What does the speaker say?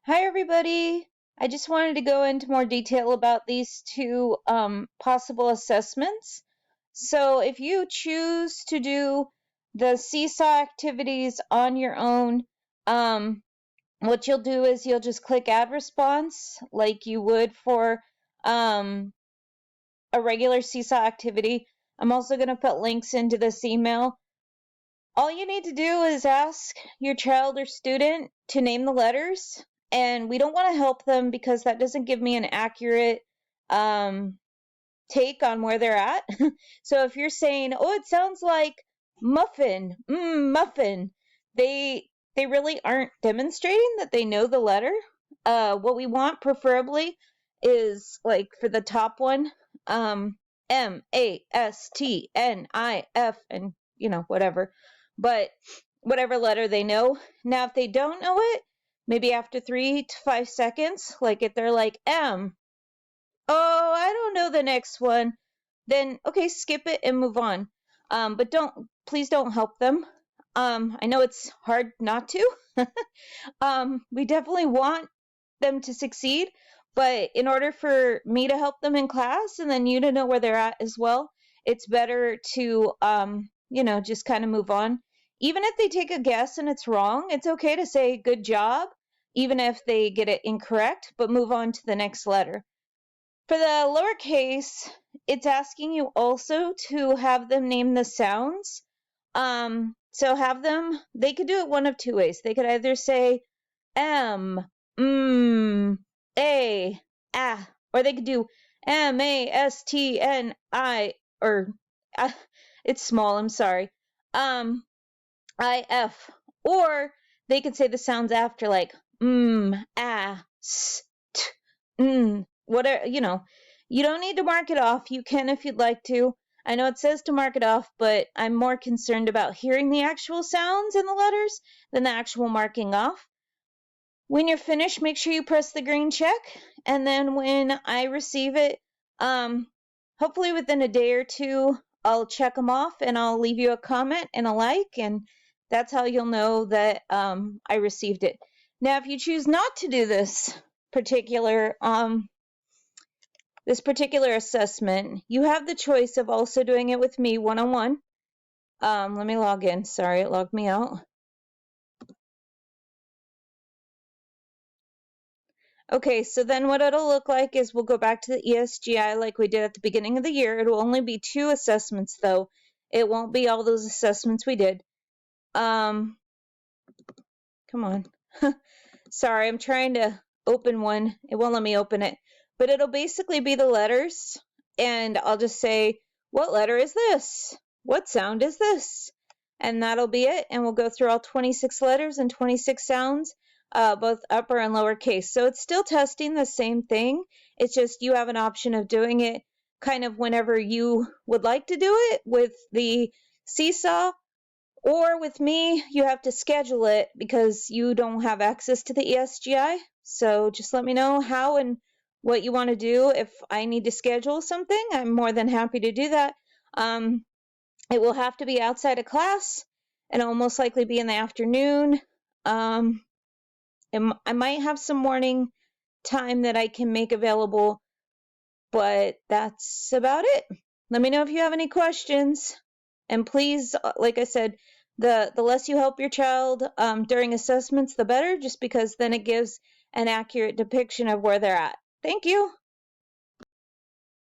Hi, everybody. I just wanted to go into more detail about these two possible assessments. So if you choose to do the seesaw activities on your own, what you'll do is you'll just click add response like you would for a regular seesaw activity. I'm also going to put links into this email. All you need to do is ask your child or student to name the letters, and we don't want to help them because that doesn't give me an accurate take on where they're at. So if you're saying, "Oh, it sounds like muffin," muffin, they really aren't demonstrating that they know the letter. What we want preferably is like for the top one, MASTNIF, and whatever, but whatever letter they know. Now, if they don't know it, maybe after 3 to 5 seconds, like if they're like M, oh, I don't know the next one, then okay, skip it and move on. But please don't help them. I know it's hard not to. We definitely want them to succeed, but in order for me to help them in class and then you to know where they're at as well, it's better to just kind of move on. Even if they take a guess and it's wrong, it's okay to say good job, even if they get it incorrect, but move on to the next letter. For the lowercase, it's asking you also to have them name the sounds. So they could do it one of two ways. They could either say M, A, ah, or they could do MASTNI, or it's small, I'm sorry, IF, or they could say the sounds after, like S, T, whatever, you don't need to mark it off. You can if you'd like to. I know it says to mark it off, but I'm more concerned about hearing the actual sounds in the letters than the actual marking off. When you're finished, make sure you press the green check, and then when I receive it, hopefully within a day or two, I'll check them off and I'll leave you a comment and a like, and that's how you'll know that I received it. Now, if you choose not to do this particular assessment, you have the choice of also doing it with me one-on-one. Let me log in. Sorry, it logged me out. Okay, so then what it'll look like is we'll go back to the ESGI like we did at the beginning of the year. It'll only be 2 assessments, though. It won't be all those assessments we did. Come on. Sorry, I'm trying to open one. It won't let me open it. But it'll basically be the letters, and I'll just say, what letter is this? What sound is this? And that'll be it, and we'll go through all 26 letters and 26 sounds, both upper and lower case. So it's still testing the same thing. It's just you have an option of doing it kind of whenever you would like to do it with the seesaw, or with me, you have to schedule it because you don't have access to the ESGI. So just let me know how and what you want to do. If I need to schedule something, I'm more than happy to do that. It will have to be outside of class, and it'll most likely be in the afternoon. I might have some morning time that I can make available, but that's about it. Let me know if you have any questions. And please, like I said, the less you help your child during assessments, the better, just because then it gives an accurate depiction of where they're at. Thank you.